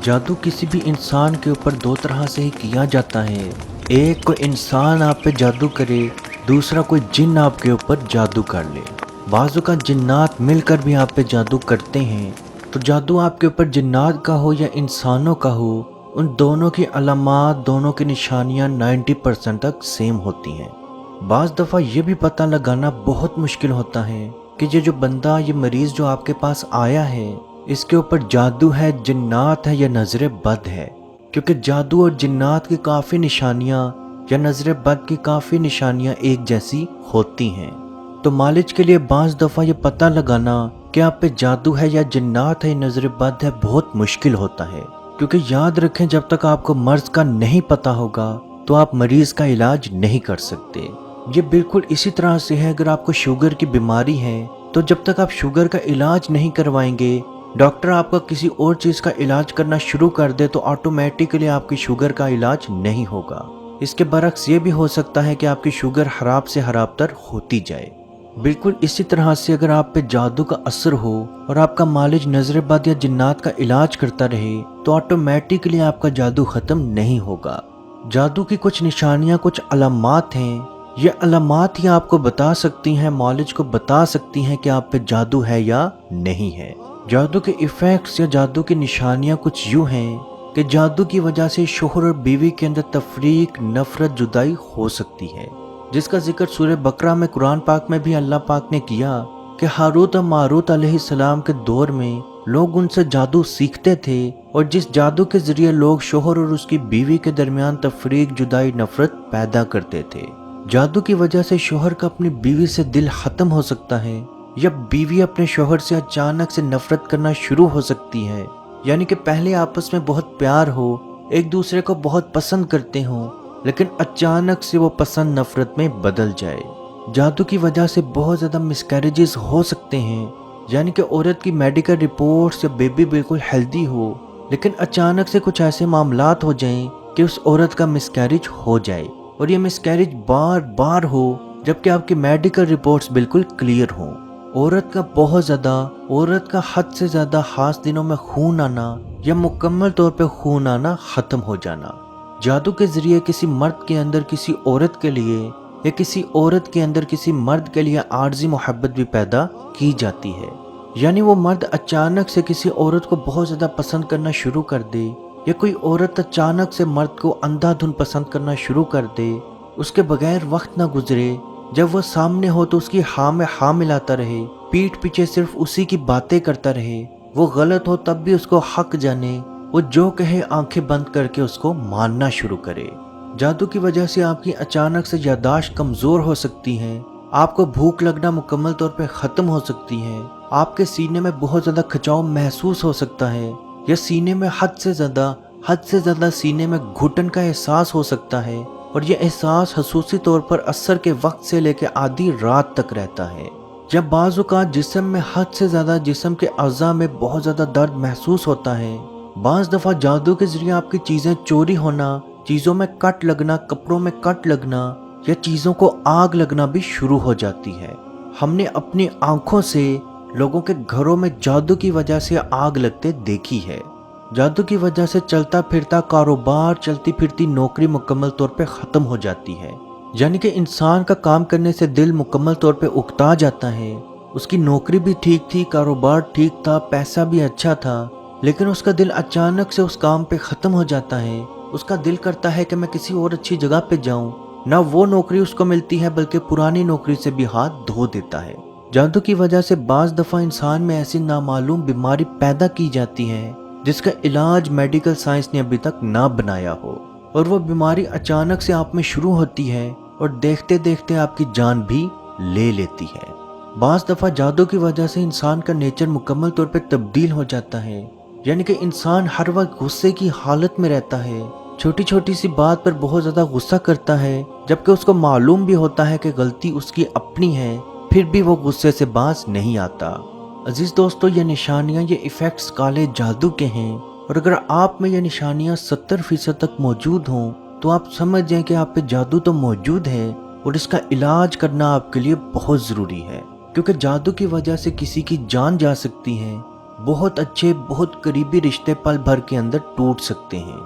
जादू किसी भी इंसान के ऊपर दो तरह से ही किया जाता है। एक कोई इंसान आप पे जादू करे, दूसरा कोई जिन आपके ऊपर जादू कर ले। बाज़ों का जिन्नात मिलकर भी आप पे जादू करते हैं। तो जादू आपके ऊपर जिन्नात का हो या इंसानों का हो, उन दोनों की अलामात, दोनों की निशानियां 90% तक सेम होती हैं। बाज़ दफ़ा ये भी पता लगाना बहुत मुश्किल होता है कि ये जो बंदा, ये मरीज़ जो आपके पास आया है, इसके ऊपर जादू है, जिन्नात है या नजर बद है। क्योंकि जादू और जिन्नात की काफ़ी निशानियाँ या नजर बद की काफ़ी निशानियाँ एक जैसी होती हैं। तो मालिज के लिए बाज़ दफ़ा ये पता लगाना कि आप पे जादू है या जिन्नात है, नजर बद है, बहुत मुश्किल होता है। क्योंकि याद रखें, जब तक आपको मर्ज का नहीं पता होगा तो आप मरीज का इलाज नहीं कर सकते। ये बिल्कुल इसी तरह से है, अगर आपको शुगर की बीमारी है तो जब तक आप शुगर का इलाज नहीं करवाएंगे, डॉक्टर आपका किसी और चीज़ का इलाज करना शुरू कर दे, तो ऑटोमेटिकली आपकी शुगर का इलाज नहीं होगा। इसके बरक्स ये भी हो सकता है कि आपकी शुगर खराब से खराब तर होती जाए। बिल्कुल इसी तरह से अगर आप पे जादू का असर हो और आपका मालिज नजर बद या जिन्नात का इलाज करता रहे, तो ऑटोमेटिकली आपका जादू ख़त्म नहीं होगा। जादू की कुछ निशानियाँ, कुछ अलामात हैं। ये अलामात ही आपको बता सकती हैं, मालिज को बता सकती हैं कि आप पे जादू है या नहीं है। जादू के इफ़ेक्ट्स या जादू की निशानियाँ कुछ यूँ हैं कि जादू की वजह से शोहर और बीवी के अंदर तफरीक, नफरत, जुदाई हो सकती है, जिसका जिक्र सूरह बकरा में, कुरान पाक में भी अल्लाह पाक ने किया कि हारूत और मारूत अलैहिस्सलाम के दौर में लोग उनसे जादू सीखते थे, और जिस जादू के जरिए लोग शोहर और उसकी बीवी के दरमियान तफरीक, जुदाई, नफरत पैदा करते थे। जादू की वजह से शोहर का अपनी बीवी से दिल खत्म हो सकता है, या बीवी अपने शोहर से अचानक से नफरत करना शुरू हो सकती है। यानी कि पहले आपस में बहुत प्यार हो, एक दूसरे को बहुत पसंद करते हो, लेकिन अचानक से वो पसंद नफरत में बदल जाए। जादू की वजह से बहुत ज़्यादा मिसकैरेजेस हो सकते हैं, यानी कि औरत की मेडिकल रिपोर्ट्स या बेबी बिल्कुल हेल्दी हो, लेकिन अचानक से कुछ ऐसे मामलात हो जाएं कि उस औरत का मिसकैरेज हो जाए, और ये मिसकैरेज बार बार हो, जबकि आपकी मेडिकल रिपोर्ट्स बिल्कुल क्लियर हों। औरत का हद से ज़्यादा खास दिनों में खून आना या मुकम्मल तौर पे खून आना ख़त्म हो जाना। जादू के ज़रिए किसी मर्द के अंदर किसी औरत के लिए, या किसी औरत के अंदर किसी मर्द के लिए आर्जी मोहब्बत भी पैदा की जाती है। यानी वो मर्द अचानक से किसी औरत को बहुत ज़्यादा पसंद करना शुरू कर दे, या कोई औरत अचानक से मर्द को अंधाधुन पसंद करना शुरू कर दे, उसके बगैर वक्त ना गुजरे, जब वह सामने हो तो उसकी हाँ में हाँ मिलाता रहे, पीठ पीछे सिर्फ उसी की बातें करता रहे, वो गलत हो तब भी उसको हक जाने, वो जो कहे आंखें बंद करके उसको मानना शुरू करे। जादू की वजह से आपकी अचानक से याददाश्त कमज़ोर हो सकती है, आपको भूख लगना मुकम्मल तौर पे ख़त्म हो सकती है, आपके सीने में बहुत ज़्यादा खिंचाव महसूस हो सकता है, या सीने में हद से ज़्यादा सीने में घुटन का एहसास हो सकता है, और यह एहसास खसूसी तौर पर असर के वक्त से लेकर आधी रात तक रहता है। जब बाज़ औक़ात जिस्म में हद से ज़्यादा, जिस्म के अज़ा में बहुत ज़्यादा दर्द महसूस होता है। बाज़ दफ़ा जादू के ज़रिए आपकी चीज़ें चोरी होना, चीज़ों में कट लगना, कपड़ों में कट लगना, या चीज़ों को आग लगना भी शुरू हो जाती है। हमने अपनी आंखों से लोगों के घरों में जादू की वजह से आग लगते देखी है। जादू की वजह से चलता फिरता कारोबार, चलती फिरती नौकरी मुकम्मल तौर पे ख़त्म हो जाती है। यानी कि इंसान का काम करने से दिल मुकम्मल तौर पे उकता जाता है। उसकी नौकरी भी ठीक थी, कारोबार ठीक था, पैसा भी अच्छा था, लेकिन उसका दिल अचानक से उस काम पे ख़त्म हो जाता है। उसका दिल करता है कि मैं किसी और अच्छी जगह पे जाऊं। ना वो नौकरी उसको मिलती है, बल्कि पुरानी नौकरी से भी हाथ धो देता है। जादू की वजह से बाज़ दफ़ा इंसान में ऐसी नामालूम बीमारी पैदा की जाती है जिसका इलाज मेडिकल साइंस ने अभी तक ना बनाया हो, और वो बीमारी अचानक से आप में शुरू होती है और देखते देखते आपकी जान भी ले लेती है। बाज़ दफ़ा जादू की वजह से इंसान का नेचर मुकम्मल तौर पे तब्दील हो जाता है, यानी कि इंसान हर वक्त गुस्से की हालत में रहता है, छोटी छोटी सी बात पर बहुत ज़्यादा गुस्सा करता है, जबकि उसको मालूम भी होता है कि गलती उसकी अपनी है, फिर भी वो गुस्से से बाज नहीं आता। अजीज दोस्तों, ये निशानियाँ, ये इफ़ेक्ट्स काले जादू के हैं, और अगर आप में ये निशानियाँ 70% तक मौजूद हों तो आप समझ जाएं कि आप पे जादू तो मौजूद है, और इसका इलाज करना आपके लिए बहुत ज़रूरी है। क्योंकि जादू की वजह से किसी की जान जा सकती है, بہت اچھے بہت قریبی رشتے پل بھر کے اندر ٹوٹ سکتے ہیں۔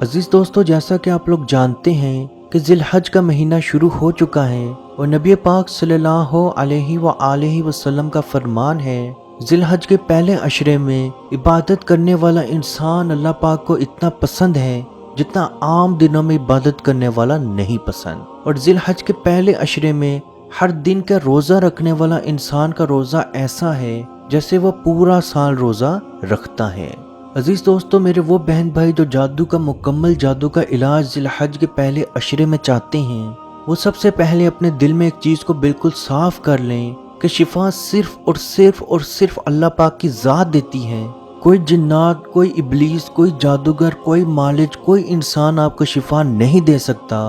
عزیز دوستو، جیسا کہ آپ لوگ جانتے ہیں کہ ذی الحج کا مہینہ شروع ہو چکا ہے اور نبی پاک صلی اللہ علیہ وآلہ وسلم کا فرمان ہے، ذی الحج کے پہلے عشرے میں عبادت کرنے والا انسان اللہ پاک کو اتنا پسند ہے جتنا عام دنوں میں عبادت کرنے والا نہیں پسند۔ اور ذی الحج کے پہلے عشرے میں ہر دن کا روزہ رکھنے والا انسان کا روزہ ایسا ہے جیسے وہ پورا سال روزہ رکھتا ہے۔ عزیز دوستو، میرے وہ بہن بھائی جو جادو کا مکمل جادو کا علاج ذی الحج کے پہلے عشرے میں چاہتے ہیں، وہ سب سے پہلے اپنے دل میں ایک چیز کو بالکل صاف کر لیں کہ شفا صرف اور صرف اللہ پاک کی ذات دیتی ہے۔ کوئی جنات، کوئی ابلیس، کوئی جادوگر، کوئی مالج، کوئی انسان آپ کو شفا نہیں دے سکتا۔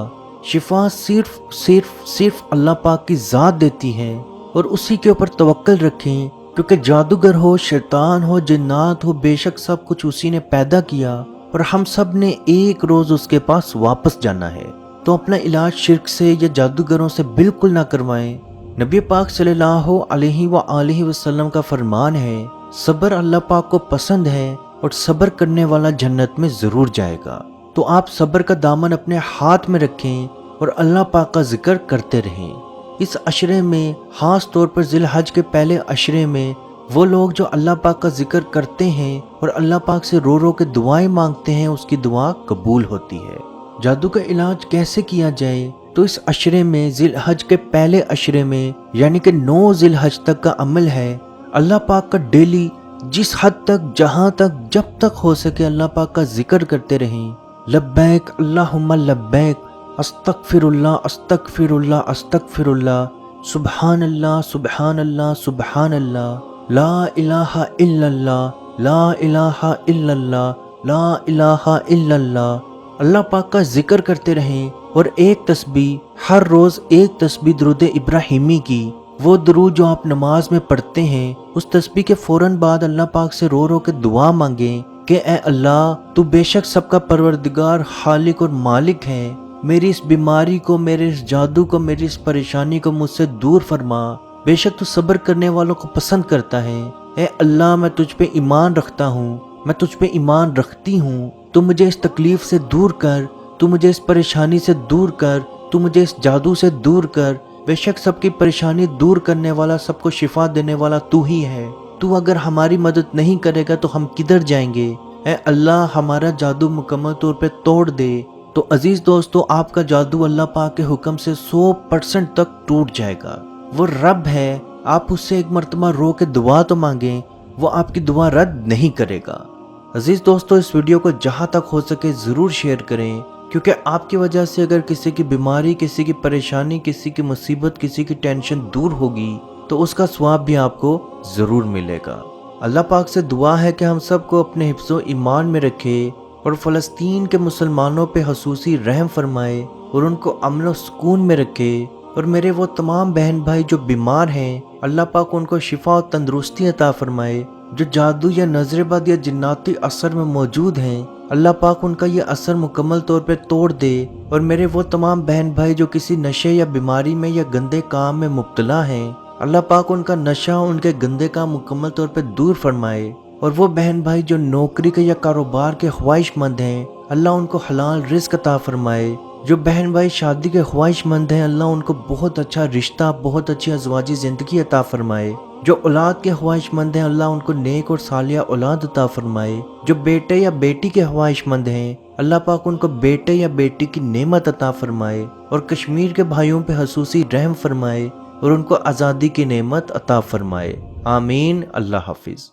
شفا صرف اللہ پاک کی ذات دیتی ہے، اور اسی کے اوپر توکل رکھیں، کیونکہ جادوگر ہو، شیطان ہو، جنات ہو، بے شک سب کچھ اسی نے پیدا کیا اور ہم سب نے ایک روز اس کے پاس واپس جانا ہے۔ تو اپنا علاج شرک سے یا جادوگروں سے بالکل نہ کروائیں۔ نبی پاک صلی اللہ علیہ وآلہ وسلم کا فرمان ہے، صبر اللہ پاک کو پسند ہے اور صبر کرنے والا جنت میں ضرور جائے گا۔ تو آپ صبر کا دامن اپنے ہاتھ میں رکھیں اور اللہ پاک کا ذکر کرتے رہیں۔ اس عشرے میں، خاص طور پر ذی الحج کے پہلے عشرے میں، وہ لوگ جو اللہ پاک کا ذکر کرتے ہیں اور اللہ پاک سے رو رو کے دعائیں مانگتے ہیں، اس کی دعا قبول ہوتی ہے۔ جادو کا علاج کیسے کیا جائے؟ تو اس عشرے میں، ذی الحج کے پہلے عشرے میں، یعنی کہ 9 ذی الحج تک کا عمل ہے، اللہ پاک کا ڈیلی جس حد تک، جہاں تک، جب تک ہو سکے اللہ پاک کا ذکر کرتے رہیں۔ لبیک اللہم لبیک، استغفر اللہ استغفر اللہ استغفر اللہ، سبحان اللہ سبحان اللہ سبحان اللہ، لا الہ الا اللہ لا الہ الا اللہ لا الہ الا اللہ۔ اللہ پاک کا ذکر کرتے رہیں اور ایک تسبیح، ہر روز ایک تسبیح درود ابراہیمی کی، وہ درود جو آپ نماز میں پڑھتے ہیں، اس تسبیح کے فوراً بعد اللہ پاک سے رو رو کے دعا مانگیں کہ اے اللہ، تو بے شک سب کا پروردگار، خالق اور مالک ہے، میری اس بیماری کو، میرے اس جادو کو، میری اس پریشانی کو مجھ سے دور فرما۔ بے شک تو صبر کرنے والوں کو پسند کرتا ہے۔ اے اللہ، میں تجھ پہ ایمان رکھتا ہوں، میں تجھ پہ ایمان رکھتی ہوں، تو مجھے اس تکلیف سے دور کر، تو مجھے اس پریشانی سے دور کر، تو مجھے اس جادو سے دور کر۔ بے شک سب کی پریشانی دور کرنے والا، سب کو شفا دینے والا تو ہی ہے۔ تو اگر ہماری مدد نہیں کرے گا تو ہم کدھر جائیں گے؟ اے اللہ، ہمارا جادو مکمل طور پہ توڑ دے۔ تو عزیز دوستو، آپ کا جادو اللہ پاک کے حکم سے 100% تک ٹوٹ جائے گا۔ وہ رب ہے، آپ اس سے ایک مرتبہ رو کے دعا تو مانگیں، وہ آپ کی دعا رد نہیں کرے گا۔ عزیز دوستو، اس ویڈیو کو جہاں تک ہو سکے ضرور شیئر کریں، کیونکہ آپ کی وجہ سے اگر کسی کی بیماری، کسی کی پریشانی، کسی کی مصیبت، کسی کی ٹینشن دور ہوگی تو اس کا ثواب بھی آپ کو ضرور ملے گا۔ اللہ پاک سے دعا ہے کہ ہم سب کو اپنے حفظ و ایمان میں رکھے اور فلسطین کے مسلمانوں پہ خصوصی رحم فرمائے اور ان کو امن و سکون میں رکھے، اور میرے وہ تمام بہن بھائی جو بیمار ہیں، اللہ پاک ان کو شفا و تندرستی عطا فرمائے۔ جو جادو یا نظر بد یا جناتی اثر میں موجود ہیں، اللہ پاک ان کا یہ اثر مکمل طور پہ توڑ دے، اور میرے وہ تمام بہن بھائی جو کسی نشے یا بیماری میں یا گندے کام میں مبتلا ہیں، اللہ پاک ان کا نشہ، ان کے گندے کام مکمل طور پہ دور فرمائے۔ اور وہ بہن بھائی جو نوکری کے یا کاروبار کے خواہش مند ہیں، اللہ ان کو حلال رزق عطا فرمائے۔ جو بہن بھائی شادی کے خواہش مند ہیں، اللہ ان کو بہت اچھا رشتہ، بہت اچھی ازواجی زندگی عطا فرمائے۔ جو اولاد کے خواہش مند ہیں، اللہ ان کو نیک اور صالحہ اولاد عطا فرمائے۔ جو بیٹے یا بیٹی کے خواہش مند ہیں، اللہ پاک ان کو بیٹے یا بیٹی کی نعمت عطا فرمائے، اور کشمیر کے بھائیوں پہ خصوصی رحم فرمائے اور ان کو آزادی کی نعمت عطا فرمائے۔ آمین۔ اللہ حافظ۔